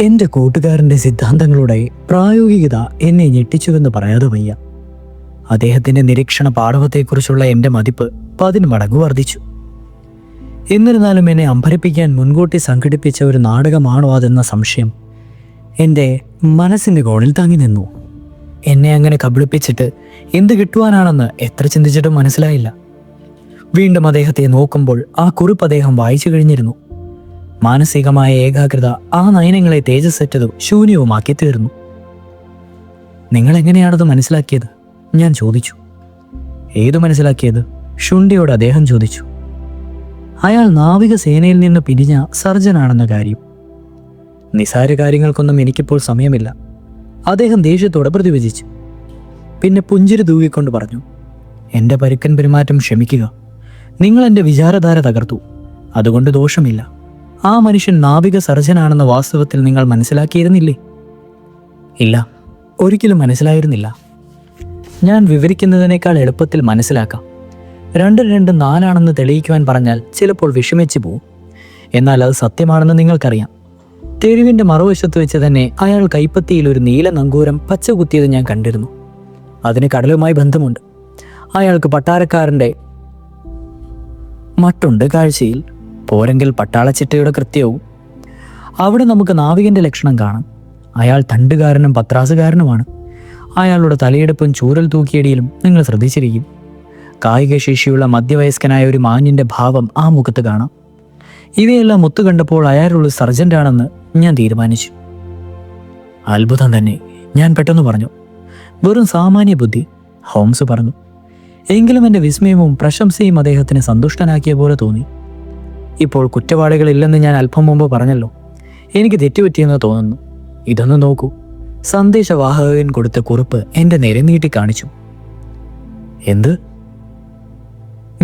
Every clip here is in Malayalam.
എൻ്റെ കൂട്ടുകാരൻ്റെ സിദ്ധാന്തങ്ങളുടെ പ്രായോഗികത എന്നെ ഞെട്ടിച്ചുവെന്ന് പറയാതെ വയ്യ. അദ്ദേഹത്തിൻ്റെ നിരീക്ഷണ പാടവത്തെക്കുറിച്ചുള്ള എൻ്റെ മതിപ്പ് 10 മടങ്ങ് വർദ്ധിച്ചു. എന്നിരുന്നാലും എന്നെ അമ്പരപ്പിക്കാൻ മുൻകൂട്ടി സംഘടിപ്പിച്ച ഒരു നാടകമാണോ അതെന്ന സംശയം എൻ്റെ മനസ്സിൻ്റെ കോണിൽ തങ്ങി നിന്നു. എന്നെ അങ്ങനെ കബളിപ്പിച്ചിട്ട് എന്ത് കിട്ടുവാനാണെന്ന് എത്ര ചിന്തിച്ചിട്ടും മനസ്സിലായില്ല. വീണ്ടും അദ്ദേഹത്തെ നോക്കുമ്പോൾ ആ കുറിപ്പ് അദ്ദേഹം വായിച്ചു കഴിഞ്ഞിരുന്നു. മാനസികമായ ഏകാഗ്രത ആ നയനങ്ങളെ തേജസ്സറ്റതും ശൂന്യവുമാക്കി തീർന്നു. നിങ്ങൾ എങ്ങനെയാണത് മനസ്സിലാക്കിയത്? ഞാൻ ചോദിച്ചു. ഏതു മനസ്സിലാക്കിയത്? ശുണ്ഠിയോട് അദ്ദേഹം ചോദിച്ചു. അയാൾ നാവികസേനയിൽ നിന്ന് പിരിഞ്ഞ സർജനാണെന്ന കാര്യം. നിസാര കാര്യങ്ങൾക്കൊന്നും എനിക്കിപ്പോൾ സമയമില്ല, അദ്ദേഹം ദേഷ്യത്തോടെ പ്രതിവചിച്ചു. പിന്നെ പുഞ്ചിരി തൂവിക്കൊണ്ട് പറഞ്ഞു, എൻ്റെ പരുക്കൻ പെരുമാറ്റം ക്ഷമിക്കുക. നിങ്ങൾ എൻ്റെ വിചാരധാര തകർത്തു, അതുകൊണ്ട് ദോഷമില്ല. ആ മനുഷ്യൻ നാവിക സർജനാണെന്ന വാസ്തവത്തിൽ നിങ്ങൾ മനസ്സിലാക്കിയിരുന്നില്ലേ? ഇല്ല, ഒരിക്കലും മനസ്സിലായിരുന്നില്ല. ഞാൻ വിവരിക്കുന്നതിനേക്കാൾ എളുപ്പത്തിൽ മനസ്സിലാക്കാം. 2 2 4 തെളിയിക്കുവാൻ പറഞ്ഞാൽ ചിലപ്പോൾ വിഷമിച്ചു പോവും. എന്നാൽ അത് സത്യമാണെന്ന് നിങ്ങൾക്കറിയാം. തെരുവിൻ്റെ മറുവശത്ത് വെച്ച് തന്നെ അയാൾ കൈപ്പത്തിയിൽ ഒരു നീല നങ്കൂരം പച്ച കുത്തിയത് ഞാൻ കണ്ടിരുന്നു. അതിന് കടലുമായി ബന്ധമുണ്ട്. അയാൾക്ക് പട്ടാരക്കാരൻ്റെ മട്ടുണ്ട് കാഴ്ചയിൽ. പോരെങ്കിൽ പട്ടാളച്ചിട്ടയുടെ കൃത്യവും. അവിടെ നമുക്ക് നാവികൻ്റെ ലക്ഷണം കാണാം. അയാൾ തണ്ടുകാരനും പത്രാസുകാരനുമാണ്. അയാളുടെ തലയെടുപ്പും ചൂരൽ തൂക്കിയടിയിലും നിങ്ങൾ ശ്രദ്ധിച്ചിരിക്കും. കായിക ശേഷിയുള്ള മധ്യവയസ്കനായ ഒരു മാന്യൻ്റെ ഭാവം ആ മുഖത്ത് കാണാം. ഇവയെല്ലാം ഒത്തു കണ്ടപ്പോൾ അയാളുള്ള സർജൻ്റാണെന്ന് ഞാൻ തീരുമാനിച്ചു. അത്ഭുതം തന്നെ, ഞാൻ പെട്ടെന്ന് പറഞ്ഞു. വെറും സാമാന്യ ബുദ്ധി, ഹോംസ് പറഞ്ഞു. എങ്കിലും എൻ്റെ വിസ്മയവും പ്രശംസയും അദ്ദേഹത്തിന് സന്തുഷ്ടനാക്കിയ പോലെ തോന്നി. ഇപ്പോൾ കുറ്റവാളികളില്ലെന്ന് ഞാൻ അല്പം മുമ്പ് പറഞ്ഞല്ലോ. എനിക്ക് തെറ്റുപറ്റിയെന്ന് തോന്നുന്നു. ഇതൊന്ന് നോക്കൂ. സന്ദേശവാഹകൻ കൊടുത്ത കുറിപ്പ് എൻ്റെ നേരെ നീട്ടി കാണിച്ചു. എന്ത്?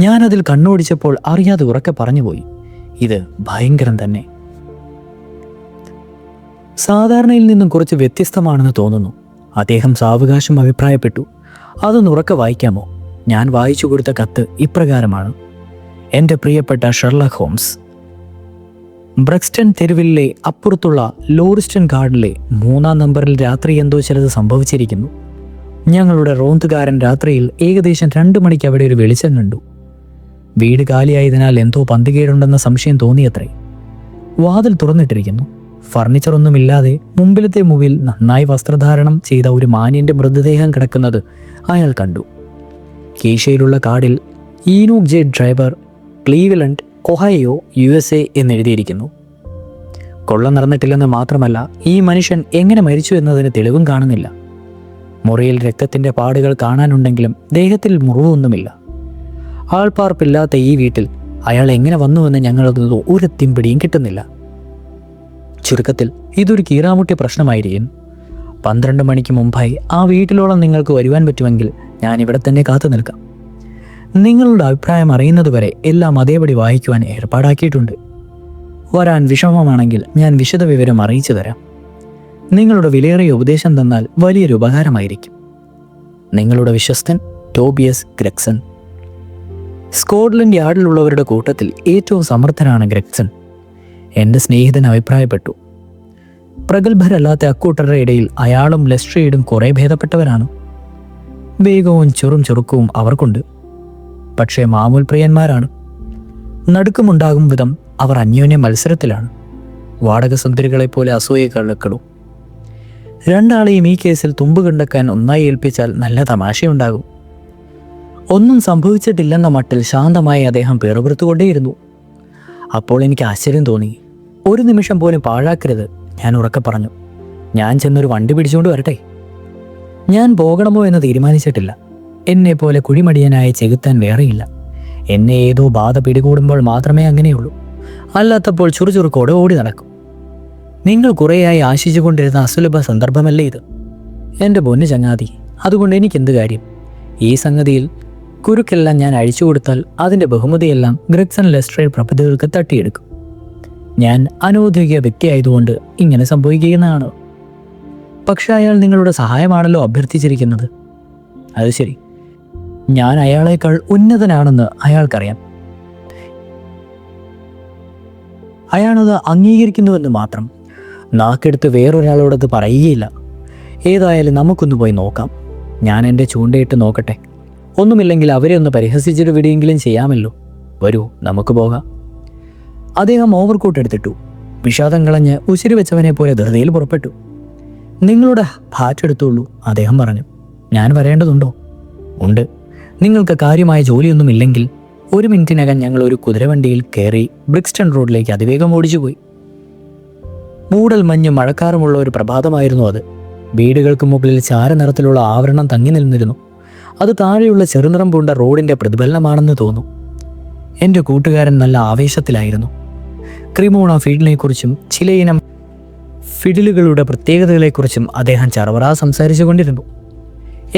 ഞാനതിൽ കണ്ണോടിച്ചപ്പോൾ അറിയാതെ ഉറക്കെ പറഞ്ഞുപോയി, ഇത് ഭയങ്കരം തന്നെ. സാധാരണയിൽ നിന്നും കുറച്ച് വ്യത്യസ്തമാണെന്ന് തോന്നുന്നു, അദ്ദേഹം സാവകാശം അഭിപ്രായപ്പെട്ടു. അതൊന്ന് ഉറക്കെ വായിക്കാമോ? ഞാൻ വായിച്ചു കൊടുത്ത കത്ത് ഇപ്രകാരമാണ്. എൻ്റെ പ്രിയപ്പെട്ട ഷെർലക് ഹോംസ്, ബ്രക്സ്റ്റൺ തെരുവിലെ അപ്പുറത്തുള്ള ലോറിസ്റ്റൺ ഗാർഡിലെ 3-ാം നമ്പറിൽ രാത്രി എന്തോ ചിലത് സംഭവിച്ചിരിക്കുന്നു. ഞങ്ങളുടെ റോന്തുകാരൻ രാത്രിയിൽ ഏകദേശം 2 മണിക്ക് അവിടെ ഒരു വെളിച്ചം കണ്ടു. വീട് കാലിയായതിനാൽ എന്തോ പന്തികേടുണ്ടെന്ന സംശയം തോന്നിയത്രേ. വാതിൽ തുറന്നിട്ടിരിക്കുന്നു. ഫർണിച്ചറൊന്നുമില്ലാതെ മുമ്പിലത്തെ മുവിൽ നന്നായി വസ്ത്രധാരണം ചെയ്ത ഒരു മാന്യൻ്റെ മൃതദേഹം കിടക്കുന്നത് അയാൾ കണ്ടു. കീശയിലുള്ള കാർഡിൽ ഈനൂക് J driver, Cleveland, Ohio, USA എന്നെഴുതിയിരിക്കുന്നു. കൊള്ള നടന്നിട്ടില്ലെന്ന് മാത്രമല്ല, ഈ മനുഷ്യൻ എങ്ങനെ മരിച്ചു എന്നതിന് തെളിവും കാണുന്നില്ല. മുറിയിൽ രക്തത്തിൻ്റെ പാടുകൾ കാണാനുണ്ടെങ്കിലും ദേഹത്തിൽ മുറിവൊന്നുമില്ല. ആൾപ്പാർപ്പില്ലാത്ത ഈ വീട്ടിൽ അയാൾ എങ്ങനെ വന്നുവെന്ന് ഞങ്ങളത് ഒരു പിടിയും കിട്ടുന്നില്ല. ചുരുക്കത്തിൽ ഇതൊരു കീറാമുട്ടിയ പ്രശ്നമായിരിക്കും. 12 മണിക്ക് മുമ്പായി ആ വീട്ടിലോളം നിങ്ങൾക്ക് വരുവാൻ പറ്റുമെങ്കിൽ ഞാൻ ഇവിടെ തന്നെ കാത്തു നിൽക്കാം. നിങ്ങളുടെ അഭിപ്രായം അറിയുന്നതുവരെ എല്ലാം അതേപടി വായിക്കുവാൻ ഏർപ്പാടാക്കിയിട്ടുണ്ട്. വരാൻ വിഷമമാണെങ്കിൽ ഞാൻ വിശദ വിവരം അറിയിച്ചു തരാം. നിങ്ങളുടെ വിലയേറിയ ഉപദേശം തന്നാൽ വലിയൊരു ഉപകാരമായിരിക്കും. നിങ്ങളുടെ വിശ്വസ്തൻ ടോബിയസ് ഗ്രെഗ്സൺ. സ്കോട്ട്ലൻഡ് യാർഡിലുള്ളവരുടെ കൂട്ടത്തിൽ ഏറ്റവും സമർത്ഥനാണ് ഗ്രെഗ്സൺ, എൻ്റെ സ്നേഹിതൻ അഭിപ്രായപ്പെട്ടു. പ്രഗത്ഭരല്ലാത്ത അക്കൂട്ടരുടെ ഇടയിൽ അയാളും ലെസ്ട്രിയഡും കുറേ ഭേദപ്പെട്ടവരാണ്. വേഗവും ചുറുക്കവും അവർക്കുണ്ട്. പക്ഷേ മാമൂൽ പ്രിയന്മാരാണ്. നടുക്കമുണ്ടാകും വിധം അവർ അന്യോന്യ മത്സരത്തിലാണ്. വാടക സുന്ദരികളെപ്പോലെ അസൂയക്കളും. 2 ആളെയും ഈ കേസിൽ തുമ്പ് കണ്ടെക്കാൻ ഒന്നായി ഏൽപ്പിച്ചാൽ നല്ല തമാശയുണ്ടാകും. ഒന്നും സംഭവിച്ചിട്ടില്ലെന്ന മട്ടിൽ ശാന്തമായി അദ്ദേഹം പിറുപിറുത്തുകൊണ്ടേയിരുന്നു. അപ്പോൾ എനിക്ക് ആശ്ചര്യം തോന്നി. 1 നിമിഷം പോലും പാഴാക്കരുത്, ഞാൻ ഉറക്കെ പറഞ്ഞു. ഞാൻ ചെന്നൊരു വണ്ടി പിടിച്ചുകൊണ്ട് വരട്ടെ. ഞാൻ പോകണമോ എന്ന് തീരുമാനിച്ചിട്ടില്ല. എന്നെപ്പോലെ കുഴിമടിയനായ ചെകുത്താൻ വേറെയില്ല. എന്നെ ഏതോ ബാധ പിടികൂടുമ്പോൾ മാത്രമേ അങ്ങനെയുള്ളൂ. അല്ലാത്തപ്പോൾ ചുറുചുറുക്കോടെ ഓടി നടക്കും. നിങ്ങൾ കുറേയായി ആശിച്ചുകൊണ്ടിരുന്ന അസുലഭ സന്ദർഭമല്ലേ ഇത്? എൻ്റെ പൊന്നു ചങ്ങാതി, അതുകൊണ്ട് എനിക്കെന്ത് കാര്യം? ഈ സംഗതിയിൽ കുരുക്കെല്ലാം ഞാൻ അഴിച്ചു കൊടുത്താൽ അതിൻ്റെ ബഹുമതിയെല്ലാം ഗ്രെഗ്സൺ ലെസ്ട്രേഡ് പ്രഭുതകൾക്ക് തട്ടിയെടുക്കും. ഞാൻ അനൗദ്യോഗിക വ്യക്തിയായതുകൊണ്ട് ഇങ്ങനെ സംഭവിക്കുന്നതാണ്. പക്ഷെ അയാൾ നിങ്ങളുടെ സഹായമാണല്ലോ അഭ്യർത്ഥിച്ചിരിക്കുന്നത്. അത് ശരി, ഞാൻ അയാളേക്കാൾ ഉന്നതനാണെന്ന് അയാൾക്കറിയാം. അയാളത് അംഗീകരിക്കുന്നുവെന്ന് മാത്രം. നാക്കെടുത്ത് വേറൊരാളോടത് പറയുകയില്ല. ഏതായാലും നമുക്കൊന്ന് പോയി നോക്കാം. ഞാൻ എൻ്റെ ചൂണ്ടയിട്ട് നോക്കട്ടെ. ഒന്നുമില്ലെങ്കിൽ അവരെ ഒന്ന് പരിഹസിച്ചൊരു വിടിയെങ്കിലും ചെയ്യാമല്ലോ. വരൂ, നമുക്ക് പോകാം. അദ്ദേഹം ഓവർകോട്ട് എടുത്തിട്ടു. വിഷാദം കളഞ്ഞ് ഉശിരി വെച്ചവനെ പോലെ ധൃതിയിൽ പുറപ്പെട്ടു. നിങ്ങളുടെ ഹാറ്റ് എടുത്തുള്ളൂ, അദ്ദേഹം പറഞ്ഞു. ഞാൻ വരേണ്ടതുണ്ടോ? ഉണ്ട്. നിങ്ങൾക്ക് കാര്യമായ ജോലിയൊന്നുമില്ലെങ്കിൽ 1 മിനിറ്റിനകം ഞങ്ങൾ ഒരു കുതിരവണ്ടിയിൽ കയറി ബ്രിക്സ്റ്റൺ റോഡിലേക്ക് അതിവേഗം ഓടിച്ചുപോയി. മൂടൽ മഞ്ഞും മഴക്കാറുമുള്ള ഒരു പ്രഭാതമായിരുന്നു അത്. വീടുകൾക്ക് മുകളിൽ ചാരനിറത്തിലുള്ള ആവരണം തങ്ങി നിന്നിരുന്നു. അത് താഴെയുള്ള ചെറുനിറം പൂണ്ട റോഡിൻ്റെ പ്രതിഫലനമാണെന്ന് തോന്നും. എൻ്റെ കൂട്ടുകാരൻ നല്ല ആവേശത്തിലായിരുന്നു. ക്രിമോണ ഫീൽഡിനെക്കുറിച്ചും ചിലയിനം ഫിഡിലുകളുടെ പ്രത്യേകതകളെക്കുറിച്ചും അദ്ദേഹം ചറവറ സംസാരിച്ചു കൊണ്ടിരുന്നു.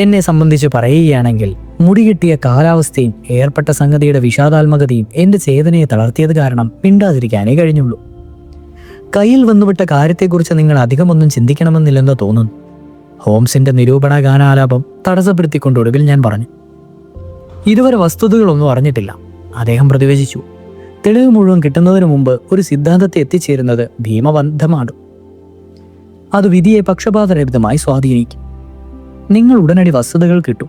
എന്നെ സംബന്ധിച്ച് പറയുകയാണെങ്കിൽ മുടികെട്ടിയ കാലാവസ്ഥയും ഏർപ്പെട്ട സംഗതിയുടെ വിഷാദാത്മകതയും എൻ്റെ ചേതനയെ തളർത്തിയത് കാരണം മിണ്ടാതിരിക്കാനേ കഴിഞ്ഞുള്ളൂ. കയ്യിൽ വന്നുവിട്ട കാര്യത്തെക്കുറിച്ച് നിങ്ങൾ അധികമൊന്നും ചിന്തിക്കണമെന്നില്ലെന്ന് തോന്നുന്നു. ഹോംസിന്റെ നിരൂപണ ഗാനാലാപം തടസ്സപ്പെടുത്തിക്കൊണ്ട് ഒടുവിൽ ഞാൻ പറഞ്ഞു. ഇതുവരെ വസ്തുതകളൊന്നും അറിഞ്ഞിട്ടില്ല, അദ്ദേഹം പ്രതിവചിച്ചു. തെളിവ് മുഴുവൻ കിട്ടുന്നതിന് മുമ്പ് ഒരു സിദ്ധാന്തത്തെ എത്തിച്ചേരുന്നത് ഭീമബന്ധമാണ്. അത് വിധിയെ പക്ഷപാതരഹിതമായി സ്വാധീനിക്കും. നിങ്ങൾ ഉടനടി വസ്തുതകൾ കിട്ടും.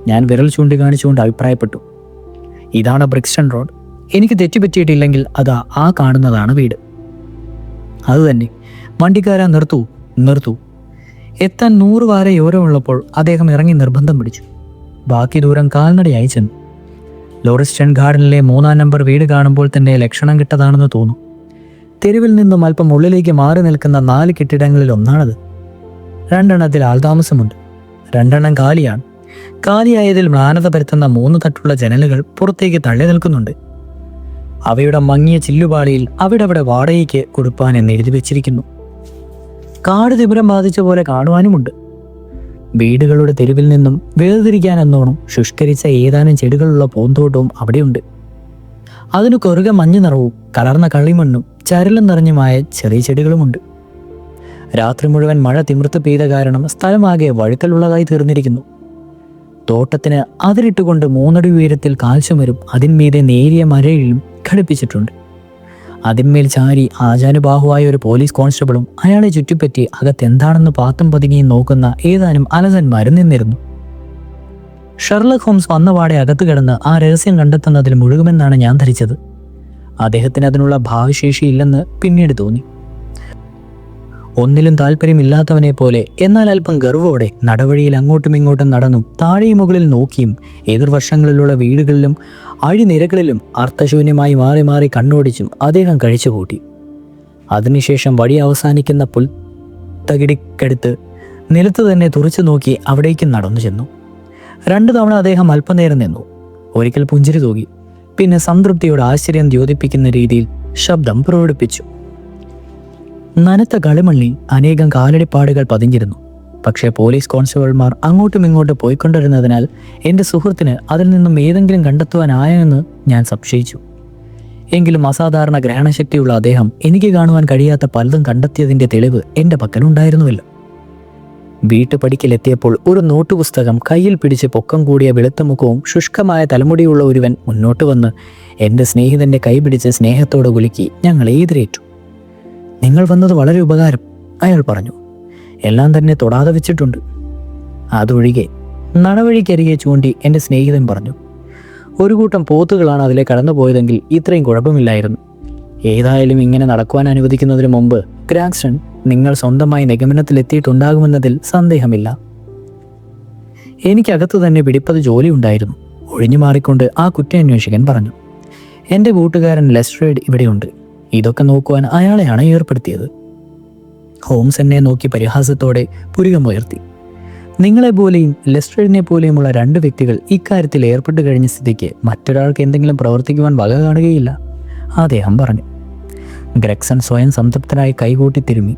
ഞാൻ വിരൽ ചൂണ്ടിക്കാണിച്ചുകൊണ്ട് അഭിപ്രായപ്പെട്ടു. ഇതാണ് ബ്രിക്സ്റ്റൺ റോഡ്. എനിക്ക് തെറ്റുപറ്റിയിട്ടില്ലെങ്കിൽ അതാ ആ കാണുന്നതാണ് വീട്. അതുതന്നെ. വണ്ടിക്കാരാ, നിർത്തൂ. എത്താൻ 100 വാര യോരമുള്ളപ്പോൾ അദ്ദേഹം ഇറങ്ങി നിർബന്ധം പിടിച്ചു. ബാക്കി ദൂരം കാൽനടയായി ചെന്നു. ലോറിസ്റ്റൺ ഗാർഡനിലെ 3-ാം നമ്പർ വീട് കാണുമ്പോൾ തന്നെ ലക്ഷണം കിട്ടതാണെന്ന് തോന്നും. തെരുവിൽ നിന്നും അല്പം ഉള്ളിലേക്ക് മാറി നിൽക്കുന്ന 4 കെട്ടിടങ്ങളിൽ ഒന്നാണത്. 2 എണ്ണത്തിൽ ആൾതാമസമുണ്ട്. 2 എണ്ണം കാലിയാണ്. കാലിയായതിൽ മ്ലാനത പരത്തുന്ന 3 തട്ടുള്ള ജനലുകൾ പുറത്തേക്ക് തള്ളി നിൽക്കുന്നുണ്ട്. അവയുടെ മങ്ങിയ ചില്ലുപാളിയിൽ അവിടവിടെ വാടകയ്ക്ക് കൊടുപ്പാൻ എന്ന് എഴുതി വെച്ചിരിക്കുന്നു. കാട് തിമിരം ബാധിച്ച പോലെ കാണുവാനുമുണ്ട്. വീടുകളുടെ തെരുവിൽ നിന്നും വേർതിരിക്കാനെന്നോണം ശുഷ്കരിച്ച ഏതാനും ചെടികളുള്ള പൂന്തോട്ടവും അവിടെയുണ്ട്. അതിനു കുറുകെ മഞ്ഞ നിറവും കലർന്ന കളിമണ്ണും ചരലും നിറഞ്ഞുമായ ചെറിയ ചെടികളുമുണ്ട്. രാത്രി മുഴുവൻ മഴ തിമിർത്ത് പെയ്ത കാരണം സ്ഥലമാകെ വഴുക്കലുള്ളതായി തീർന്നിരിക്കുന്നു. തോട്ടത്തിന് അതിരിട്ടുകൊണ്ട് 3 അടി ഉയരത്തിൽ കാൽച്ചുമരും അതിന്മീതെ നേരിയ മരയിലും ഘടിപ്പിച്ചിട്ടുണ്ട്. അതിന്മേൽ ചാരി ആചാനുബാഹുവായ ഒരു പോലീസ് കോൺസ്റ്റബിളും അയാളെ ചുറ്റിപ്പറ്റി അകത്തെന്താണെന്ന് പാത്തും പതുങ്ങിയും നോക്കുന്ന ഏതാനും അലസന്മാരും നിന്നിരുന്നു. ഷെർലക് ഹോംസ് വന്നപാടെ അകത്ത് കിടന്ന് ആ രഹസ്യം കണ്ടെത്തുന്നതിൽ മുഴുകുമെന്നാണ് ഞാൻ ധരിച്ചത്. അദ്ദേഹത്തിന് അതിനുള്ള ഭാവശേഷിയില്ലെന്ന് പിന്നീട് തോന്നി. ഒന്നിലും താല്പര്യമില്ലാത്തവനെ പോലെ എന്നാൽ അല്പം ഗർവോടെ നടവഴിയിൽ അങ്ങോട്ടും ഇങ്ങോട്ടും നടന്നും താഴെയും മുകളിൽ നോക്കിയും എതിർവശങ്ങളിലുള്ള വീടുകളിലും അഴിനിരകളിലും അർത്ഥശൂന്യമായി മാറി മാറി കണ്ണോടിച്ചും അദ്ദേഹം കഴിച്ചുകൂട്ടി. അതിനുശേഷം വഴി അവസാനിക്കുന്ന പുൽത്തകിടിക്കടുത്ത് നിലത്ത് തന്നെ തുറച്ചു നോക്കി അവിടേക്കും നടന്നു ചെന്നു. 2 തവണ അദ്ദേഹം അല്പനേരം നിന്നു. ഒരിക്കൽ പുഞ്ചിരി തൂകി. പിന്നെ സംതൃപ്തിയോട് ആശ്ചര്യം ദ്യോതിപ്പിക്കുന്ന രീതിയിൽ ശബ്ദം പ്രകടിപ്പിച്ചു. നനത്ത കളിമണ്ണിൽ അനേകം കാലടിപ്പാടുകൾ പതിഞ്ഞിരുന്നു. പക്ഷേ പോലീസ് കോൺസ്റ്റബിൾമാർ അങ്ങോട്ടും ഇങ്ങോട്ടും പോയിക്കൊണ്ടിരുന്നതിനാൽ എൻ്റെ സുഹൃത്തിന് അതിൽ നിന്നും ഏതെങ്കിലും കണ്ടെത്തുവാനായെന്ന് ഞാൻ സംശയിച്ചു. എങ്കിലും അസാധാരണ ഗ്രഹണശക്തിയുള്ള അദ്ദേഹം എനിക്ക് കാണുവാൻ കഴിയാത്ത പലതും കണ്ടെത്തിയതിൻ്റെ തെളിവ് എൻ്റെ പക്കലുണ്ടായിരുന്നുവല്ലോ. വീട്ടുപടിക്കലെത്തിയപ്പോൾ ഒരു നോട്ടുപുസ്തകം കയ്യിൽ പിടിച്ച് പൊക്കം കൂടിയ വെളുത്ത മുഖവും ശുഷ്കമായ തലമുടിയുള്ള ഒരുവൻ മുന്നോട്ട് വന്ന് എൻ്റെ സ്നേഹിതൻ്റെ കൈ പിടിച്ച് സ്നേഹത്തോടെ കുലുക്കി ഞങ്ങളെ എതിരേറ്റു. നിങ്ങൾ വന്നത് വളരെ ഉപകാരം, അയാൾ പറഞ്ഞു. എല്ലാം തന്നെ തൊടാതെ വെച്ചിട്ടുണ്ട്. അതൊഴികെ നടവഴിക്കരികെ ചൂണ്ടി എൻ്റെ സ്നേഹിതൻ പറഞ്ഞു. ഒരു കൂട്ടം പോത്തുകളാണ് അതിലെ കടന്നുപോയതെങ്കിൽ ഇത്രയും കുഴപ്പമില്ലായിരുന്നു. ഏതായാലും ഇങ്ങനെ നടക്കുവാൻ അനുവദിക്കുന്നതിന് മുമ്പ് ഗ്രാക്സൺ നിങ്ങൾ സ്വന്തമായി നിഗമനത്തിലെത്തിയിട്ടുണ്ടാകുമെന്നതിൽ സന്ദേഹമില്ല. എനിക്കകത്തു തന്നെ പിടിപ്പത് ജോലി ഉണ്ടായിരുന്നു, ഒഴിഞ്ഞു മാറിക്കൊണ്ട് ആ കുറ്റാന്വേഷകൻ പറഞ്ഞു. എൻ്റെ കൂട്ടുകാരൻ ലെസ്ട്രേഡ് ഇവിടെയുണ്ട്. ഇതൊക്കെ നോക്കുവാൻ അയാളെയാണ് ഏർപ്പെടുത്തിയത്. ഹോംസ് എന്നെ നോക്കി പരിഹാസത്തോടെ പുരികമുയർത്തി. നിങ്ങളെപ്പോലെയും ലെസ്ട്രേഡിനെ പോലെയുമുള്ള 2 വ്യക്തികൾ ഇക്കാര്യത്തിൽ ഏർപ്പെട്ടു കഴിഞ്ഞ സ്ഥിതിക്ക് മറ്റൊരാൾക്ക് എന്തെങ്കിലും പ്രവർത്തിക്കുവാൻ വക കാണുകയില്ല, അദ്ദേഹം പറഞ്ഞു. ഗ്രെക്സൺ സ്വയം സംതൃപ്തനായി കൈകൂട്ടി തിരുമ്മി.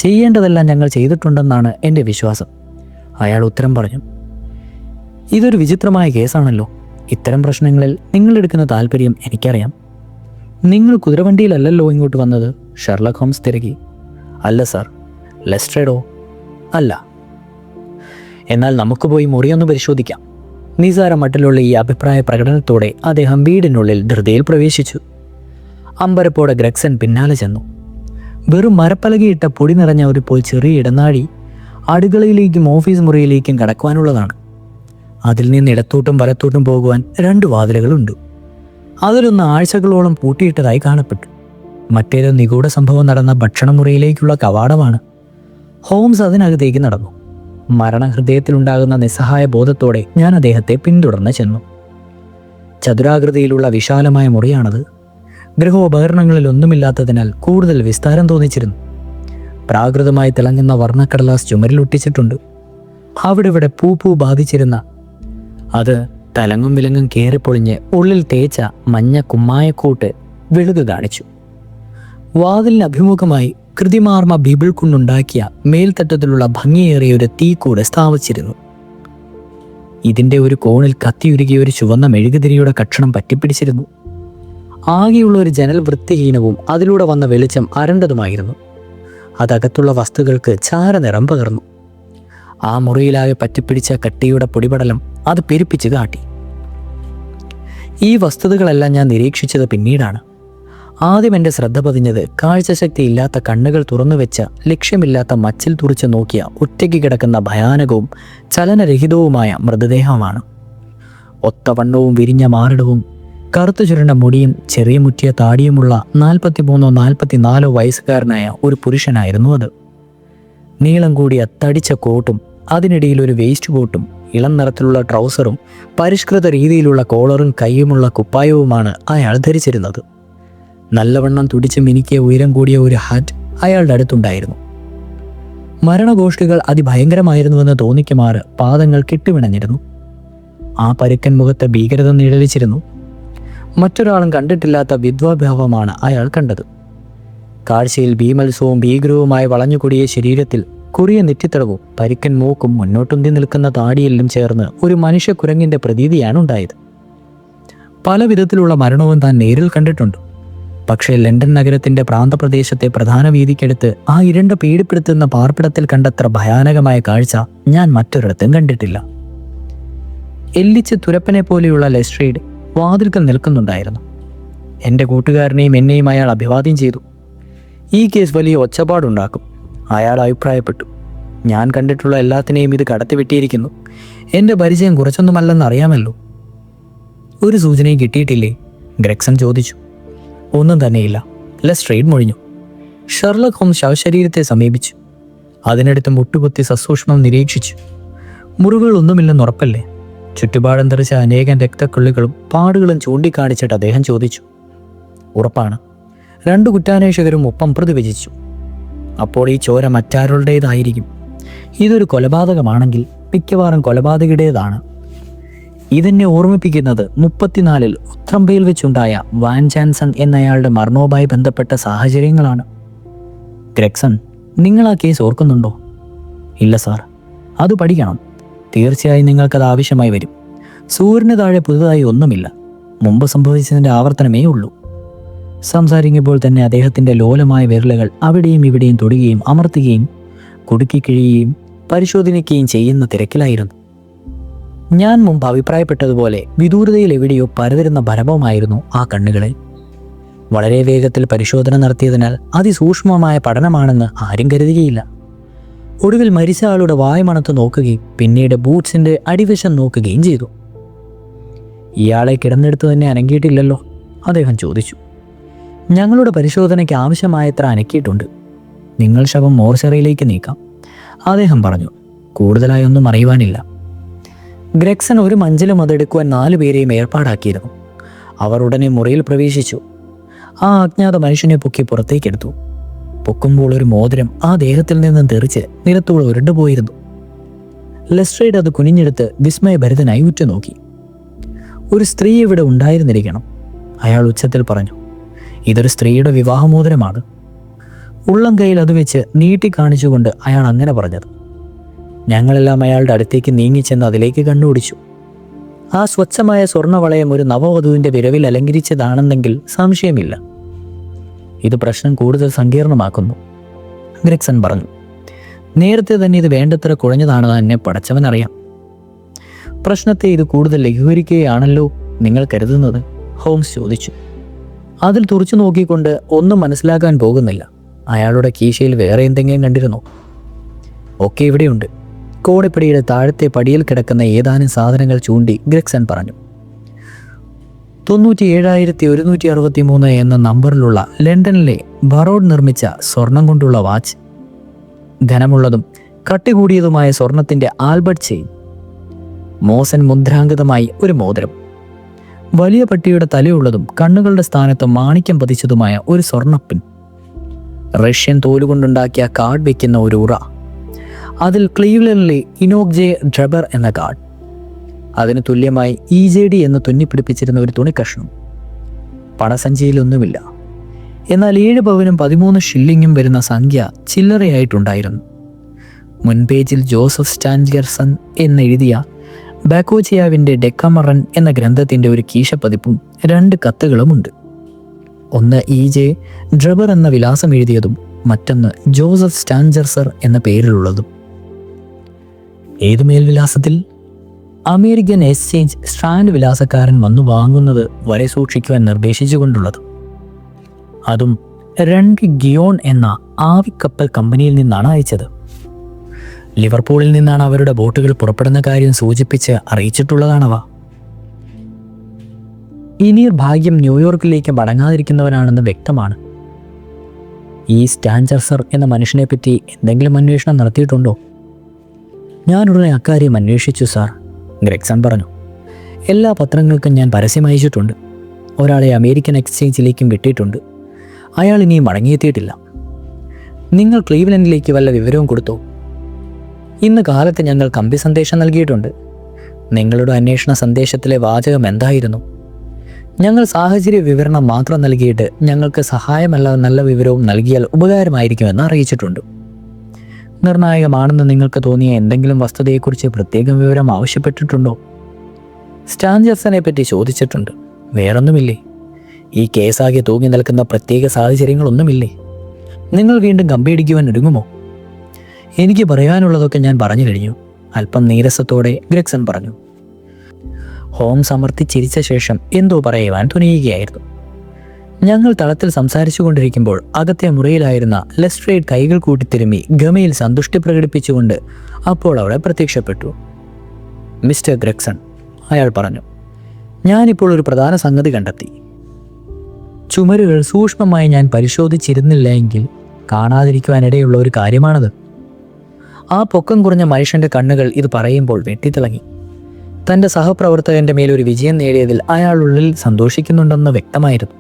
ചെയ്യേണ്ടതെല്ലാം ഞങ്ങൾ ചെയ്തിട്ടുണ്ടെന്നാണ് എൻ്റെ വിശ്വാസം, അയാൾ ഉത്തരം പറഞ്ഞു. ഇതൊരു വിചിത്രമായ കേസാണല്ലോ. ഇത്തരം പ്രശ്നങ്ങളിൽ നിങ്ങളെടുക്കുന്ന താല്പര്യം എനിക്കറിയാം. നിങ്ങൾ കുതിരവണ്ടിയിലല്ലല്ലോ ഇങ്ങോട്ട് വന്നത്, ഷെർലക് ഹോംസ് തിരക്കി. അല്ല സാർ. ലെസ്ട്രേഡോ? അല്ല. എന്നാൽ നമുക്ക് പോയി മുറിയൊന്ന് പരിശോധിക്കാം. നിസാര മട്ടിലുള്ള ഈ അഭിപ്രായ പ്രകടനത്തോടെ അദ്ദേഹം വീടിനുള്ളിൽ ധൃതിയിൽ പ്രവേശിച്ചു. അമ്പരപ്പോടെ ഗ്രെക്സൺ പിന്നാലെ ചെന്നു. വെറും മരപ്പലകയിട്ട പൊടി നിറഞ്ഞ ഒരു ചെറിയ ഇടനാഴി അടുക്കളയിലേക്കും ഓഫീസ് മുറിയിലേക്കും കടക്കുവാനുള്ളതാണ്. അതിൽ നിന്ന് ഇടത്തോട്ടും വലത്തോട്ടും പോകുവാൻ 2 വാതിലുകളുണ്ട്. അതിലൊന്ന് ആഴ്ചകളോളം പൂട്ടിയിട്ടതായി കാണപ്പെട്ടു. മറ്റേത് നിഗൂഢ സംഭവം നടന്ന ഭക്ഷണമുറിയിലേക്കുള്ള കവാടമാണ്. ഹോംസ് അതിനകത്തേക്ക് നടന്നു. മരണഹൃദയത്തിലുണ്ടാകുന്ന നിസ്സഹായ ബോധത്തോടെ ഞാൻ അദ്ദേഹത്തെ പിന്തുടർന്ന് ചെന്നു. ചതുരാകൃതിയിലുള്ള വിശാലമായ മുറിയാണത്. ഗൃഹോപകരണങ്ങളിലൊന്നുമില്ലാത്തതിനാൽ കൂടുതൽ വിസ്താരം തോന്നിച്ചിരുന്നു. പ്രാകൃതമായി തിളങ്ങുന്ന വർണ്ണക്കടലാസ് ചുമരിലൊട്ടിച്ചിട്ടുണ്ട്. അവിടെ ഇവിടെ പൂ ബാധിച്ചിരുന്ന അത് തലങ്ങും വിലങ്ങും കയറിപ്പൊളിഞ്ഞ് ഉള്ളിൽ തേച്ച മഞ്ഞ കുമ്മായക്കൂട്ട് വെളുതു കാണിച്ചു. വാതിലിന് അഭിമുഖമായി കൃതിമാർമ്മ ബിബിൾ കൊണ്ടുണ്ടാക്കിയ മേൽത്തട്ടത്തിലുള്ള ഭംഗിയേറിയ ഒരു തീക്കൂട് സ്ഥാപിച്ചിരുന്നു. ഇതിൻ്റെ ഒരു കോണിൽ കത്തിയുരുകിയ ഒരു ചുവന്ന മെഴുകുതിരിയുടെ കക്ഷണം പറ്റിപ്പിടിച്ചിരുന്നു. ആകെയുള്ള ഒരു ജനൽ വൃത്തിഹീനവും അതിലൂടെ വന്ന വെളിച്ചം അരണ്ടതുമായിരുന്നു. അതകത്തുള്ള വസ്തുക്കൾക്ക് ചാരനിറം പകർന്നു. ആ മുറിയിലാകെ പറ്റിപ്പിടിച്ച കട്ടിയുടെ പൊടിപടലം അത് പെരുപ്പിച്ച് കാട്ടി. ഈ വസ്തുതകളെല്ലാം ഞാൻ നിരീക്ഷിച്ചത് പിന്നീടാണ്. ആദ്യം എൻ്റെ ശ്രദ്ധ പതിഞ്ഞത് കാഴ്ചശക്തി ഇല്ലാത്ത കണ്ണുകൾ തുറന്നുവെച്ച ലക്ഷ്യമില്ലാത്ത മച്ചിൽ തുറിച്ച് നോക്കിയ ഒറ്റയ്ക്ക് കിടക്കുന്ന ഭയാനകവും ചലനരഹിതവുമായ മൃതദേഹമാണ്. ഒത്തവണ്ണവും വിരിഞ്ഞ മാറിടവും കറുത്തു ചുരുണ്ട മുടിയും ചെറിയ മുറ്റിയ താടിയുമുള്ള 43-44 വയസ്സുകാരനായ ഒരു പുരുഷനായിരുന്നു അത്. നീളം കൂടിയ തടിച്ച കോട്ടും അതിനിടയിൽ ഒരു വേസ്റ്റ് കോട്ടും ഇളം നിറത്തിലുള്ള ട്രൗസറും പരിഷ്കൃത രീതിയിലുള്ള കോളറും കൈയുമുള്ള കുപ്പായവുമാണ് അയാൾ ധരിച്ചിരുന്നത്. നല്ലവണ്ണം തുടിച്ച് മിനുക്കിയ ഉയരം കൂടിയ ഒരു ഹാറ്റ് അയാളുടെ അടുത്തുണ്ടായിരുന്നു. മരണഘോഷ്ടികൾ അതിഭയങ്കരമായിരുന്നുവെന്ന് തോന്നിക്കുമാറ് പാദങ്ങൾ കെട്ടുവിണഞ്ഞിരുന്നു. ആ പരുക്കൻ മുഖത്ത് ഭീകരത നിഴലിച്ചിരുന്നു. മറ്റൊരാളും കണ്ടിട്ടില്ലാത്ത വിദ്വാഭാവമാണ് അയാൾ കണ്ടത്. കാഴ്ചയിൽ ഭീമത്സവും ഭീകരവുമായി വളഞ്ഞുകൂടിയ ശരീരത്തിൽ കുറിയ നെറ്റിത്തടവും പരിക്കൻ മൂക്കും മുന്നോട്ടുന്തി നിൽക്കുന്ന താടിയെല്ലാം ചേർന്ന് ഒരു മനുഷ്യക്കുരങ്ങിൻ്റെ പ്രതീതിയാണ് ഉണ്ടായത്. പല വിധത്തിലുള്ള മരണവും താൻ നേരിൽ കണ്ടിട്ടുണ്ട്. പക്ഷേ ലണ്ടൻ നഗരത്തിൻ്റെ പ്രാന്തപ്രദേശത്തെ പ്രധാന വീതിക്കടുത്ത് ആ ഇരുണ്ട പീഡിപ്പെടുത്തുന്ന പാർപ്പിടത്തിൽ കണ്ടത്ര ഭയാനകമായ കാഴ്ച ഞാൻ മറ്റൊരിടത്തും കണ്ടിട്ടില്ല. എല്ലിച്ച് തുരപ്പനെ പോലെയുള്ള ലെസ്ട്രീഡ് വാതിൽക്കൽ നിൽക്കുന്നുണ്ടായിരുന്നു. എൻ്റെ കൂട്ടുകാരനെയും എന്നെയും അയാൾ അഭിവാദ്യം ചെയ്തു. ഈ കേസ് വലിയ ഒച്ചപ്പാടുണ്ടാക്കും, അയാൾ അഭിപ്രായപ്പെട്ടു. ഞാൻ കണ്ടിട്ടുള്ള എല്ലാത്തിനെയും ഇത് കടത്തിവിട്ടിയിരിക്കുന്നു. എൻ്റെ പരിചയം കുറച്ചൊന്നുമല്ലെന്ന് അറിയാമല്ലോ. ഒരു സൂചനയും കിട്ടിയിട്ടില്ലേ? ഗ്രെക്സൺ ചോദിച്ചു. ഒന്നും തന്നെയില്ല, ലെസ്ട്രേഡ് മൊഴിഞ്ഞു. ഷെർലക് ഹോംസ് ശവശരീരത്തെ സമീപിച്ചു. അതിനടുത്ത് മുട്ടുകുത്തി സസൂക്ഷ്മം നിരീക്ഷിച്ചു. മുറിവുകളൊന്നുമില്ലെന്ന് ഉറപ്പല്ലേ? ചുറ്റുപാടും തെറിച്ച അനേകം രക്തക്കുള്ളികളും പാടുകളും ചൂണ്ടിക്കാണിച്ചിട്ട് അദ്ദേഹം ചോദിച്ചു. ഉറപ്പാണ്. 2 കുറ്റാന്വേഷകരും ഒപ്പം പ്രതിവചിച്ചു. അപ്പോൾ ഈ ചോര മറ്റാരുടേതായിരിക്കും? ഇതൊരു കൊലപാതകമാണെങ്കിൽ മിക്കവാറും കൊലപാതകയുടേതാണ്. ഇതെന്നെ ഓർമ്മിപ്പിക്കുന്നത് 34-ൽ ഉത്രംബയിൽ വെച്ചുണ്ടായ വാൻ ജാൻസൺ എന്നയാളുടെ മരണവുമായി ബന്ധപ്പെട്ട സാഹചര്യങ്ങളാണ്. ഗ്രെക്സൺ, നിങ്ങൾ ആ കേസ് ഓർക്കുന്നുണ്ടോ? ഇല്ല സാർ, അത് പഠിക്കണം. തീർച്ചയായും നിങ്ങൾക്കത് ആവശ്യമായി വരും. സൂര്യന് താഴെ പുതുതായി ഒന്നുമില്ല. മുമ്പ് സംഭവിച്ചതിൻ്റെ ആവർത്തനമേ ഉള്ളൂ. സംസാരിക്കുമ്പോൾ തന്നെ അദ്ദേഹത്തിൻ്റെ ലോലമായ വിരലുകൾ അവിടെയും ഇവിടെയും തൊടുകയും അമർത്തുകയും കുടുക്കിക്കിഴിയുകയും പരിശോധനിക്കുകയും ചെയ്യുന്ന തിരക്കിലായിരുന്നു. ഞാൻ മുമ്പ് അഭിപ്രായപ്പെട്ടതുപോലെ വിദൂരതയിൽ എവിടെയോ പരതിരുന്ന ഭരമമായിരുന്നു ആ കണ്ണുകളിൽ. വളരെ വേഗത്തിൽ പരിശോധന നടത്തിയതിനാൽ അതിസൂക്ഷ്മമായ പഠനമാണെന്ന് ആരും കരുതുകയില്ല. ഒടുവിൽ മരിച്ച ആളുടെ വായമണത്ത് നോക്കുകയും പിന്നീട് ബൂട്ട്സിൻ്റെ അടിവശം നോക്കുകയും ചെയ്തു. ഇയാളെ കിടന്നെടുത്ത് തന്നെ അനങ്ങിയിട്ടില്ലല്ലോ? അദ്ദേഹം ചോദിച്ചു. ഞങ്ങളുടെ പരിശോധനയ്ക്ക് ആവശ്യമായത്ര അനക്കിയിട്ടുണ്ട്. നിങ്ങൾ ശവം മോർച്ചറിയിലേക്ക് നീക്കാം, അദ്ദേഹം പറഞ്ഞു. കൂടുതലായൊന്നും അറിയുവാനില്ല. ഗ്രെക്സൺ ഒരു മഞ്ചലും അതെടുക്കുവാൻ 4 പേരെയും ഏർപ്പാടാക്കിയിരുന്നു. അവർ ഉടനെ മുറിയിൽ പ്രവേശിച്ചു. ആ അജ്ഞാത മനുഷ്യനെ പൊക്കി പുറത്തേക്കെടുത്തു. പൊക്കുമ്പോൾ ഒരു മോതിരം ആ ദേഹത്തിൽ നിന്നും തെറിച്ച് നിലത്തൂടെ ഉരുണ്ടുപോയിരുന്നു. ലെസ്ട്രേഡ് അത് കുനിഞ്ഞെടുത്ത് വിസ്മയഭരിതനായി ഉറ്റുനോക്കി. ഒരു സ്ത്രീ ഇവിടെ ഉണ്ടായിരുന്നിരിക്കണം, അയാൾ ഉച്ചത്തിൽ പറഞ്ഞു. ഇതൊരു സ്ത്രീയുടെ വിവാഹമോതിരമാണ്. ഉള്ളം കൈയിൽ അത് വെച്ച് നീട്ടി കാണിച്ചുകൊണ്ട് അയാൾ അങ്ങനെ പറഞ്ഞത്. ഞങ്ങളെല്ലാം അയാളുടെ അടുത്തേക്ക് നീങ്ങിച്ചെന്ന് അതിലേക്ക് കണ്ണുപിടിച്ചു. ആ സ്വച്ഛമായ സ്വർണ്ണവളയം ഒരു നവവധുവിൻ്റെ വിരവിൽ അലങ്കരിച്ചതാണെന്നെങ്കിൽ സംശയമില്ല. ഇത് പ്രശ്നം കൂടുതൽ സങ്കീർണമാക്കുന്നു, ഗ്രെക്സൺ പറഞ്ഞു. നേരത്തെ തന്നെ ഇത് വേണ്ടത്ര കുഴഞ്ഞതാണെന്ന് എന്നെ പടച്ചവനറിയാം. പ്രശ്നത്തെ ഇത് കൂടുതൽ ലഘൂകരിക്കുകയാണല്ലോ നിങ്ങൾ കരുതുന്നത്? ഹോംസ് ചോദിച്ചു. അതിൽ തുറച്ചു നോക്കിക്കൊണ്ട് ഒന്നും മനസ്സിലാക്കാൻ പോകുന്നില്ല, അയാളുടെ കീശയിൽ വേറെ എന്തെങ്കിലും കണ്ടിരുന്നോ? ഒക്കെ ഇവിടെയുണ്ട്. കോണിപ്പടിയുടെ താഴത്തെ പടിയിൽ കിടക്കുന്ന ഏതാനും സാധനങ്ങൾ ചൂണ്ടി ഗ്രെക്സൺ പറഞ്ഞു. 97,163 എന്ന നമ്പറിലുള്ള ലണ്ടനിലെ ബറോഡ് നിർമ്മിച്ച സ്വർണം കൊണ്ടുള്ള വാച്ച്, ഘനമുള്ളതും കട്ടി കൂടിയതുമായ സ്വർണത്തിൻ്റെ ആൽബർട്ട് ചെയിൻ, മോസൻ മുദ്രാങ്കിതമായി ഒരു മോതിരം, വലിയ പട്ടിയുടെ തലയുള്ളതും കണ്ണുകളുടെ സ്ഥാനത്ത് മാണിക്യം പതിച്ചതുമായ ഒരു സ്വർണ്ണപ്പിൻ, റഷ്യൻ തോലുകൊണ്ടുണ്ടാക്കിയ കാർഡ് വയ്ക്കുന്ന ഒരു ഉറ, അതിൽ ക്ലീവ്ലൻഡിലെ ഇനോക് ജെ ഡ്രബർ എന്ന കാർഡ്, അതിന് തുല്യമായി EJD എന്ന് തുന്നിപ്പിടിപ്പിച്ചിരുന്ന ഒരു തുണിക്കഷ്ണം. പണസഞ്ചിയിലൊന്നുമില്ല. എന്നാൽ 7 പവനും 13 ഷില്ലിങ്ങും വരുന്ന സംഖ്യ ചില്ലറയായിട്ടുണ്ടായിരുന്നു. മുൻപേജിൽ ജോസഫ് സ്റ്റാൻജർസൺ എന്നെഴുതിയ ബാക്കോച്ചിയാവിൻ്റെ ഡെക്കാമറൻ എന്ന ഗ്രന്ഥത്തിൻ്റെ ഒരു കീശപ്പതിപ്പും 2 കത്തുകളുമുണ്ട്. ഒന്ന് EJ ഡ്രബർ എന്ന വിലാസം എഴുതിയതും മറ്റൊന്ന് ജോസഫ് സ്റ്റാൻജർസർ എന്ന പേരിലുള്ളതും. ഏതു മേൽവിലാസത്തിൽ? അമേരിക്കൻ എക്സ്ചേഞ്ച് സ്ട്രാൻഡ് വിലാസക്കാരൻ വന്നു വാങ്ങുന്നത് വരെ സൂക്ഷിക്കുവാൻ നിർദ്ദേശിച്ചുകൊണ്ടുള്ളത്. അതും 2 ഗിയോൺ എന്ന ആവിക്കപ്പൽ കമ്പനിയിൽ നിന്നാണ് അയച്ചത്. ലിവർപൂളിൽ നിന്നാണ് അവരുടെ ബോട്ടുകൾ പുറപ്പെടുന്ന കാര്യം സൂചിപ്പിച്ച് അറിയിച്ചിട്ടുള്ളതാണവ. ഇനിയർ ഭാഗ്യം ന്യൂയോർക്കിലേക്ക് മടങ്ങാതിരിക്കുന്നവനാണെന്ന് വ്യക്തമാണ്. ഈ സ്റ്റാൻജർസർ എന്ന മനുഷ്യനെ പറ്റി എന്തെങ്കിലും അന്വേഷണം നടത്തിയിട്ടുണ്ടോ? ഞാനുടനെ അക്കാര്യം അന്വേഷിച്ചു സാർ, ഗ്രെക്സൺ പറഞ്ഞു. എല്ലാ പത്രങ്ങൾക്കും ഞാൻ പരസ്യം അയച്ചിട്ടുണ്ട്. ഒരാളെ അമേരിക്കൻ എക്സ്ചേഞ്ചിലേക്കും വിട്ടിട്ടുണ്ട്. അയാൾ ഇനിയും മടങ്ങിയെത്തിയിട്ടില്ല. നിങ്ങൾ ക്ലീവ്ലൻഡിലേക്ക് വല്ല വിവരവും കൊടുത്തോ? ഇന്ന് കാലത്ത് ഞങ്ങൾ കമ്പി സന്ദേശം നൽകിയിട്ടുണ്ട്. നിങ്ങളുടെ അന്വേഷണ സന്ദേശത്തിലെ വാചകം എന്തായിരുന്നു? ഞങ്ങൾ സാഹചര്യ വിവരണം മാത്രം നൽകിയിട്ട് ഞങ്ങൾക്ക് സഹായമല്ലാതെ നല്ല വിവരവും നൽകിയാൽ ഉപകാരമായിരിക്കുമെന്ന് അറിയിച്ചിട്ടുണ്ട്. നിർണായകമാണെന്ന് നിങ്ങൾക്ക് തോന്നിയ എന്തെങ്കിലും വസ്തുതയെക്കുറിച്ച് പ്രത്യേകം വിവരം ആവശ്യപ്പെട്ടിട്ടുണ്ടോ? സ്റ്റാൻജർസനെ പറ്റി ചോദിച്ചിട്ടുണ്ട്. വേറൊന്നുമില്ലേ? ഈ കേസാകെ തൂങ്ങി നിൽക്കുന്ന പ്രത്യേക സാഹചര്യങ്ങളൊന്നുമില്ലേ? നിങ്ങൾ വീണ്ടും കമ്പിയടിക്കുവാൻ ഒരുങ്ങുമോ? എനിക്ക് പറയാനുള്ളതൊക്കെ ഞാൻ പറഞ്ഞു കഴിഞ്ഞു, അല്പം നീരസത്തോടെ ഗ്രെക്സൺ പറഞ്ഞു. ഹോംസ് അമർത്തി ചിരിച്ച ശേഷം എന്തോ പറയുവാൻ തുനിയുകയായിരുന്നു. ഞങ്ങൾ തളത്തിൽ സംസാരിച്ചു കൊണ്ടിരിക്കുമ്പോൾ അകത്തെ മുറിയിലായിരുന്ന ലെസ്ട്രേഡ് കൈകൾ കൂട്ടിത്തിരുമ്മി ഗമയിൽ സന്തുഷ്ടി പ്രകടിപ്പിച്ചുകൊണ്ട് അപ്പോൾ അവിടെ പ്രത്യക്ഷപ്പെട്ടു. മിസ്റ്റർ ഗ്രെക്സൺ, അയാൾ പറഞ്ഞു, ഞാനിപ്പോൾ ഒരു പ്രധാന സംഗതി കണ്ടെത്തി. ചുമരുകൾ സൂക്ഷ്മമായി ഞാൻ പരിശോധിച്ചിരുന്നില്ല എങ്കിൽ കാണാതിരിക്കുവാനിടയുള്ള ഒരു കാര്യമാണത്. ആ പൊക്കം കുറഞ്ഞ മനുഷ്യൻ്റെ കണ്ണുകൾ ഇത് പറയുമ്പോൾ വെട്ടിത്തിളങ്ങി. തൻ്റെ സഹപ്രവർത്തകൻ്റെ മേലൊരു വിജയം നേടിയതിൽ അയാൾ ഉള്ളിൽ സന്തോഷിക്കുന്നുണ്ടെന്ന് വ്യക്തമായിരുന്നു.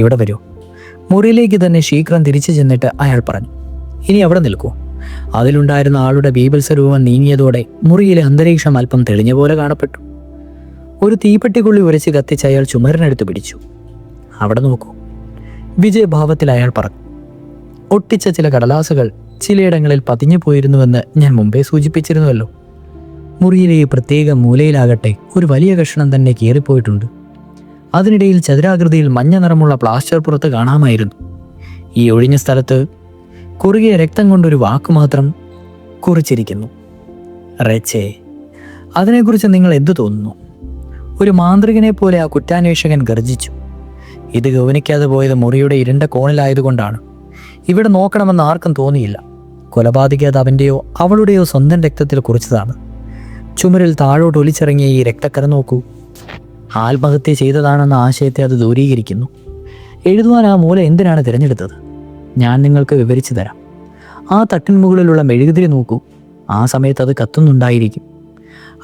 ഇവിടെ വരൂ. മുറിയിലേക്ക് തന്നെ ശീഘ്രം തിരിച്ചു ചെന്നിട്ട് അയാൾ പറഞ്ഞു, ഇനി അവിടെ നിൽക്കൂ. അതിലുണ്ടായിരുന്ന ആളുടെ ബീഭത്സരൂപം നീങ്ങിയതോടെ മുറിയിലെ അന്തരീക്ഷം അല്പം തെളിഞ്ഞ പോലെ കാണപ്പെട്ടു. ഒരു തീപ്പെട്ടിക്കുള്ളി ഉരച്ച് കത്തിച്ച് അയാൾ ചുമരിനെടുത്ത് പിടിച്ചു. അവിടെ നോക്കൂ, വിജയഭാവത്തിൽ അയാൾ പറഞ്ഞു. ഒട്ടിച്ച ചില കടലാസുകൾ ചിലയിടങ്ങളിൽ പതിഞ്ഞു പോയിരുന്നുവെന്ന് ഞാൻ മുമ്പേ സൂചിപ്പിച്ചിരുന്നുവല്ലോ. മുറിയിലെ ഈ പ്രത്യേക മൂലയിലാകട്ടെ ഒരു വലിയ കഷണം തന്നെ കീറിപ്പോയിട്ടുണ്ട്. അതിനിടയിൽ ചതുരാകൃതിയിൽ മഞ്ഞ നിറമുള്ള പ്ലാസ്റ്റർ പുറത്ത് കാണാമായിരുന്നു. ഈ ഒഴിഞ്ഞ സ്ഥലത്ത് കുറുകിയ രക്തം കൊണ്ടൊരു വാക്കുമാത്രം കുറിച്ചിരിക്കുന്നു, റെച്ചെ. അതിനെക്കുറിച്ച് നിങ്ങൾ എന്തു തോന്നുന്നു? ഒരു മാന്ത്രികനെ പോലെ ആ കുറ്റാന്വേഷകൻ ഗർജിച്ചു. ഇത് ഗൗനിക്കാതെ പോയത് മുറിയുടെ ഇരുണ്ട കോണിലായതുകൊണ്ടാണ്. ഇവിടെ നോക്കണമെന്ന് ആർക്കും തോന്നിയില്ല. കൊലപാതകി അത് അവൻ്റെയോ അവളുടെയോ സ്വന്തം രക്തത്തിൽ കുറിച്ചതാണ്. ചുമരിൽ താഴോട്ട് ഒലിച്ചിറങ്ങിയ ഈ രക്തക്കര നോക്കൂ. ആത്മഹത്യ ചെയ്തതാണെന്ന ആശയത്തെ അത് ദൂരീകരിക്കുന്നു. എഴുതുവാൻ ആ മൂല എന്തിനാണ് തിരഞ്ഞെടുത്തത്? ഞാൻ നിങ്ങൾക്ക് വിവരിച്ചു തരാം. ആ തട്ടിൻ മുകളിലുള്ള മെഴുകുതിരി നോക്കൂ. ആ സമയത്ത് അത് കത്തുന്നുണ്ടായിരിക്കും.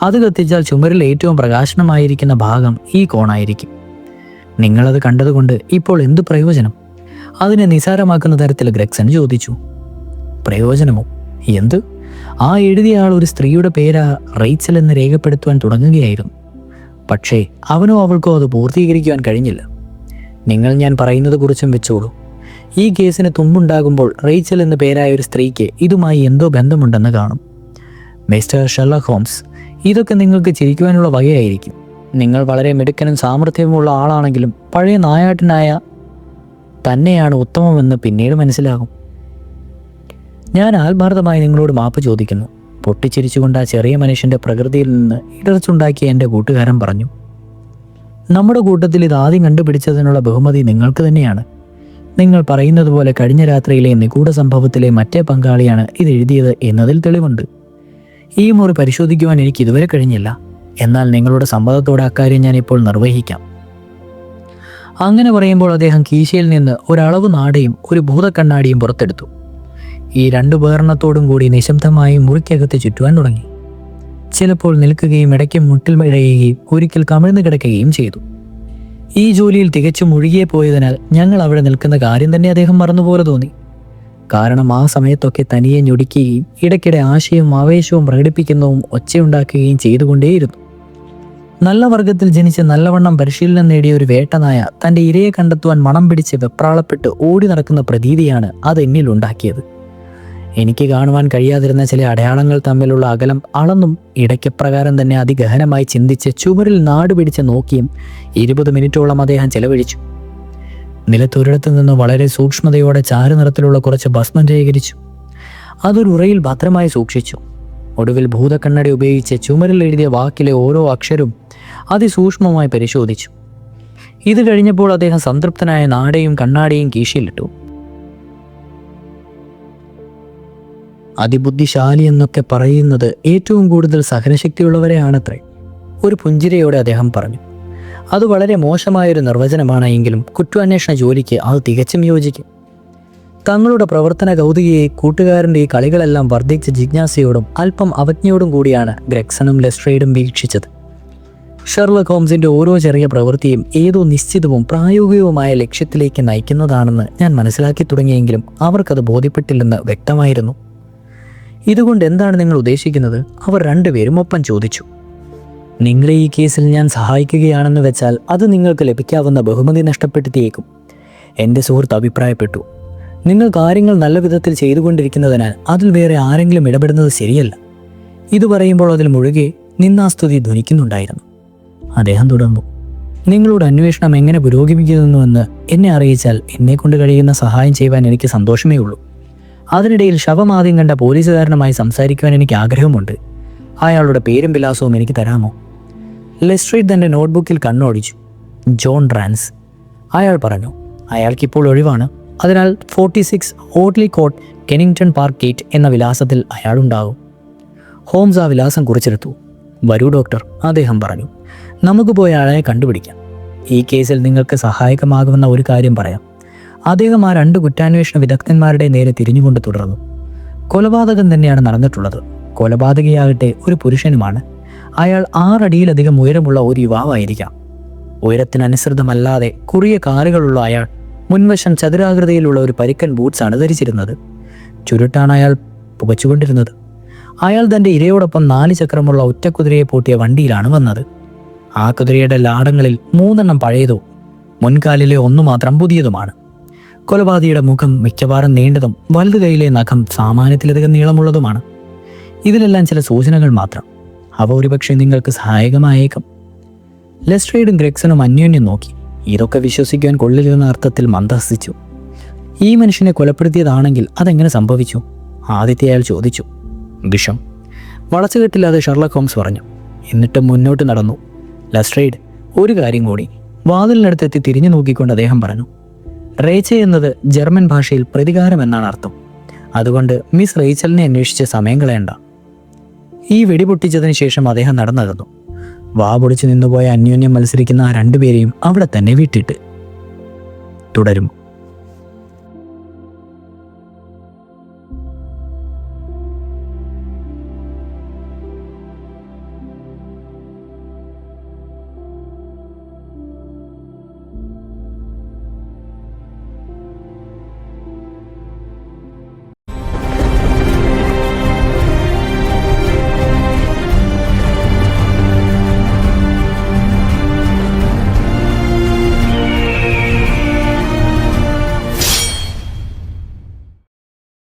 അത് കത്തിച്ചാൽ ചുമരിൽ ഏറ്റവും പ്രകാശനമായിരിക്കുന്ന ഭാഗം ഈ കോണായിരിക്കും. നിങ്ങളത് കണ്ടതുകൊണ്ട് ഇപ്പോൾ എന്തു പ്രയോജനം? അതിനെ നിസാരമാക്കുന്ന തരത്തിൽ ഗ്രെക്സൺ ചോദിച്ചു. പ്രയോജനമോ? എന്ത്? ആ എഴുതിയ ആൾ ഒരു സ്ത്രീയുടെ പേര് റേച്ചൽ എന്ന് രേഖപ്പെടുത്തുവാൻ തുടങ്ങുകയായിരുന്നു. പക്ഷേ അവനോ അവൾക്കോ അത് പൂർത്തീകരിക്കുവാൻ കഴിഞ്ഞില്ല. നിങ്ങൾ ഞാൻ പറയുന്നത് കുറിച്ചും വെച്ചോളൂ. ഈ കേസിന് തുമ്പുണ്ടാകുമ്പോൾ റേച്ചൽ എന്ന പേരായ ഒരു സ്ത്രീക്ക് ഇതുമായി എന്തോ ബന്ധമുണ്ടെന്ന് കാണും. മിസ്റ്റർ ഷെർലക് ഹോംസ്, ഇതൊക്കെ നിങ്ങൾക്ക് ചിരിക്കുവാനുള്ള വകയായിരിക്കും. നിങ്ങൾ വളരെ മിടുക്കനും സാമർഥ്യവുമുള്ള ആളാണെങ്കിലും പഴയ നായാട്ടിനായ തന്നെയാണ് ഉത്തമമെന്ന് പിന്നീട് മനസ്സിലാകും. ഞാൻ ആത്മാർത്ഥമായി നിങ്ങളോട് മാപ്പ് ചോദിക്കുന്നു. പൊട്ടിച്ചിരിച്ചുകൊണ്ട് ആ ചെറിയ മനുഷ്യൻ്റെ പ്രകൃതിയിൽ നിന്ന് ഇടർച്ചുണ്ടാക്കിയ എൻ്റെ കൂട്ടുകാരൻ പറഞ്ഞു. നമ്മുടെ കൂട്ടത്തിൽ ഇത് ആദ്യം കണ്ടുപിടിച്ചതിനുള്ള ബഹുമതി നിങ്ങൾക്ക് തന്നെയാണ്. നിങ്ങൾ പറയുന്നത് പോലെ കഴിഞ്ഞ രാത്രിയിലെ നിഗൂഢ സംഭവത്തിലെ മറ്റേ പങ്കാളിയാണ് ഇത് എഴുതിയത് എന്നതിൽ തെളിവുണ്ട്. ഈ മുറി പരിശോധിക്കുവാൻ എനിക്ക് ഇതുവരെ കഴിഞ്ഞില്ല. എന്നാൽ നിങ്ങളുടെ സമ്മതത്തോടെ അക്കാര്യം ഞാൻ ഇപ്പോൾ നിർവഹിക്കാം. അങ്ങനെ പറയുമ്പോൾ അദ്ദേഹം കീശയിൽ നിന്ന് ഒരളവ് നാടയും ഒരു ഭൂതക്കണ്ണാടിയും പുറത്തെടുത്തു. ഈ രണ്ടു ഉപകരണത്തോടും കൂടി നിശബ്ദമായി മുറിക്കകത്ത് ചുറ്റുവാൻ തുടങ്ങി. ചിലപ്പോൾ നിൽക്കുകയും ഇടയ്ക്ക് മുട്ടിൽ ഇഴയുകയും ഒരിക്കൽ കമിഴ്ന്നു കിടക്കുകയും ചെയ്തു. ഈ ജോലിയിൽ തികച്ചും മുഴുകിയെ പോയതിനാൽ ഞങ്ങൾ അവിടെ നിൽക്കുന്ന കാര്യം തന്നെ അദ്ദേഹം മറന്നുപോലെ തോന്നി. കാരണം ആ സമയത്തൊക്കെ തനിയെ ഞൊടിക്കുകയും ഇടയ്ക്കിടെ ആശയവും ആവേശവും പ്രകടിപ്പിക്കുന്നതും ഒച്ചയുണ്ടാക്കുകയും ചെയ്തുകൊണ്ടേയിരുന്നു. നല്ല വർഗത്തിൽ ജനിച്ച് നല്ലവണ്ണം പരിശീലനം നേടിയ ഒരു വേട്ടനായ തൻ്റെ ഇരയെ കണ്ടെത്തുവാൻ മണം പിടിച്ച് വെപ്രാളപ്പെട്ട് ഓടി നടക്കുന്ന പ്രതീതിയാണ് അത് എന്നിൽ ഉണ്ടാക്കിയത്. എനിക്ക് കാണുവാൻ കഴിയാതിരുന്ന ചില അടയാളങ്ങൾ തമ്മിലുള്ള അകലം അളന്നും ഇടയ്ക്കപ്രകാരം തന്നെ അതിഗഹനമായി ചിന്തിച്ച് ചുമരിൽ നാടുപിടിച്ച് നോക്കിയും 20 മിനിറ്റോളം അദ്ദേഹം ചെലവഴിച്ചു. നിലത്തൊരിടത്തു നിന്ന് വളരെ സൂക്ഷ്മതയോടെ ചാരനിറത്തിലുള്ള കുറച്ച് ഭസ്മം ശേഖരിച്ചു. അതൊരു ഉറയിൽ ഭദ്രമായി സൂക്ഷിച്ചു. ഒടുവിൽ ഭൂതക്കണ്ണടി ഉപയോഗിച്ച് ചുമരിൽ എഴുതിയ വാക്കിലെ ഓരോ അക്ഷരവും അതിസൂക്ഷ്മമായി പരിശോധിച്ചു. ഇത് കഴിഞ്ഞപ്പോൾ അദ്ദേഹം സംതൃപ്തനായ നാടയും കണ്ണാടിയും കീശയിലിട്ടു. അതിബുദ്ധിശാലി എന്നൊക്കെ പറയുന്നത് ഏറ്റവും കൂടുതൽ സഹനശക്തിയുള്ളവരെയാണത്രേ. ഒരു പുഞ്ചിരിയോടെ അദ്ദേഹം പറഞ്ഞു. അത് വളരെ മോശമായൊരു നിർവചനമാണ്. എങ്കിലും കുറ്റാന്വേഷണ ജോലിക്ക് അത് തികച്ചും യോജിക്കും. തങ്ങളുടെ പ്രവർത്തന കൗതുകയെ കൂട്ടുകാരൻ്റെ ഈ കളികളെല്ലാം വർദ്ധിച്ച ജിജ്ഞാസയോടും അല്പം അവജ്ഞയോടും കൂടിയാണ് ഗ്രെഗ്സണും ലെസ്ട്രേഡും വീക്ഷിച്ചത്. ഷെർലക് ഹോംസിന്റെ ഓരോ ചെറിയ പ്രവൃത്തിയും ഏതോ നിശ്ചിതവും പ്രായോഗികവുമായ ലക്ഷ്യത്തിലേക്ക് നയിക്കുന്നതാണെന്ന് ഞാൻ മനസ്സിലാക്കി തുടങ്ങിയെങ്കിലും അവർക്കത് ബോധ്യപ്പെട്ടില്ലെന്ന് വ്യക്തമായിരുന്നു. ഇതുകൊണ്ട് എന്താണ് നിങ്ങൾ ഉദ്ദേശിക്കുന്നത്? അവർ രണ്ടുപേരും ഒപ്പം ചോദിച്ചു. നിങ്ങളെ ഈ കേസിൽ ഞാൻ സഹായിക്കുകയാണെന്ന് വെച്ചാൽ അത് നിങ്ങൾക്ക് ലഭിക്കാവുന്ന ബഹുമതി നഷ്ടപ്പെടുത്തിയേക്കും. എൻ്റെ സുഹൃത്ത് അഭിപ്രായപ്പെട്ടു. നിങ്ങൾ കാര്യങ്ങൾ നല്ല വിധത്തിൽ ചെയ്തുകൊണ്ടിരിക്കുന്നതിനാൽ അതിൽ വേറെ ആരെങ്കിലും ഇടപെടുന്നത് ശരിയല്ല. ഇത് പറയുമ്പോൾ അതിൽ മുഴുകെ നിന്നാസ്തുതി ധ്വനിക്കുന്നുണ്ടായിരുന്നു. അദ്ദേഹം തുടർന്നു. നിങ്ങളുടെ അന്വേഷണം എങ്ങനെ പുരോഗമിക്കുന്നുവെന്ന് എന്നെ അറിയിച്ചാൽ എന്നെക്കൊണ്ട് കഴിയുന്ന സഹായം ചെയ്യുവാൻ എനിക്ക് സന്തോഷമേ ഉള്ളൂ. അതിനിടയിൽ ശവമാദ്യം കണ്ട പോലീസുകാരനുമായി സംസാരിക്കുവാൻ എനിക്ക് ആഗ്രഹമുണ്ട്. അയാളുടെ പേരും വിലാസവും എനിക്ക് തരാമോ? ലെസ്ട്രേഡ് തൻ്റെ നോട്ട്ബുക്കിൽ കണ്ണോടിച്ചു. ജോൺ റാൻസ്, അയാൾ പറഞ്ഞു. അയാൾക്കിപ്പോൾ ഒഴിവാണ്. അതിനാൽ 46 ഓട്ട്ലി കോട്ട്, കെനിങ്ടൺ പാർക്ക് ഗേറ്റ് എന്ന വിലാസത്തിൽ അയാളുണ്ടാകും. ഹോംസ് ആ വിലാസം കുറിച്ചെടുത്തു. വരൂ ഡോക്ടർ, അദ്ദേഹം പറഞ്ഞു. നമുക്ക് പോയി അയാളെ കണ്ടുപിടിക്കാം. ഈ കേസിൽ നിങ്ങൾക്ക് സഹായകമാകുമെന്ന ഒരു കാര്യം പറയാം. അദ്ദേഹം ആ 2 കുറ്റാന്വേഷണ വിദഗ്ധന്മാരുടെ നേരെ തിരിഞ്ഞുകൊണ്ട് തുടർന്നു. കൊലപാതകം തന്നെയാണ് നടന്നിട്ടുള്ളത്. കൊലപാതകയാകട്ടെ ഒരു പുരുഷനുമാണ്. അയാൾ 6 അടിയിലധികം ഉയരമുള്ള ഒരു യുവാവായിരിക്കാം. ഉയരത്തിനനുസൃതമല്ലാതെ കുറിയ കാലുകളുള്ള അയാൾ മുൻവശം ചതുരാകൃതിയിലുള്ള ഒരു പരിക്കൻ ബൂട്ട്സാണ് ധരിച്ചിരുന്നത്. ചുരുട്ടാണ് അയാൾ പുകച്ചുകൊണ്ടിരുന്നത്. അയാൾ തൻ്റെ ഇരയോടൊപ്പം 4 ചക്രമുള്ള ഒറ്റക്കുതിരയെ പൂട്ടിയ വണ്ടിയിലാണ് വന്നത്. ആ കുതിരയുടെ ലാടങ്ങളിൽ 3 പഴയതോ മുൻകാലിലെ 1 മാത്രം പുതിയതുമാണ്. കൊലപാതകിയുടെ മുഖം മിക്കവാറും നീണ്ടതും വലതു കൈയിലെ നഖം സാമാന്യത്തിലധികം നീളമുള്ളതുമാണ്. ഇതിലെല്ലാം ചില സൂചനകൾ മാത്രം. അവ ഒരുപക്ഷെ നിങ്ങൾക്ക് സഹായകമായേക്കാം. ലെസ്ട്രേഡും ഗ്രെഗ്സണും അന്യോന്യം നോക്കി. ഇതൊക്കെ വിശ്വസിക്കുവാൻ കൊള്ളില്ലെന്ന അർത്ഥത്തിൽ മന്ദഹസിച്ചു. ഈ മനുഷ്യനെ കൊലപ്പെടുത്തിയതാണെങ്കിൽ അതെങ്ങനെ സംഭവിച്ചു? ആദ്യത്തെ അയാൾ ചോദിച്ചു. വിഷം. വളച്ചുകെട്ടില്ലാതെ ഷെർലക് ഹോംസ് പറഞ്ഞു. എന്നിട്ട് മുന്നോട്ട് നടന്നു. ലെസ്ട്രേഡ്, ഒരു കാര്യം കൂടി. വാതിലിനടുത്തെത്തി തിരിഞ്ഞു നോക്കിക്കൊണ്ട് അദ്ദേഹം പറഞ്ഞു. റേച്ചെ എന്നത് ജർമ്മൻ ഭാഷയിൽ പ്രതികാരം എന്നാണ് അർത്ഥം. അതുകൊണ്ട് മിസ് റേച്ചലിനെ അന്വേഷിച്ച് സമയം കളയണ്ട. ഈ വെടിപൊട്ടിച്ചതിന് ശേഷം അദ്ദേഹം നടന്നകന്നു. വാ പൊടിച്ചു നിന്നുപോയ അന്യോന്യം മത്സരിക്കുന്ന ആ 2 പേരെയും അവിടെ തന്നെ വിട്ടിട്ട്. തുടരും.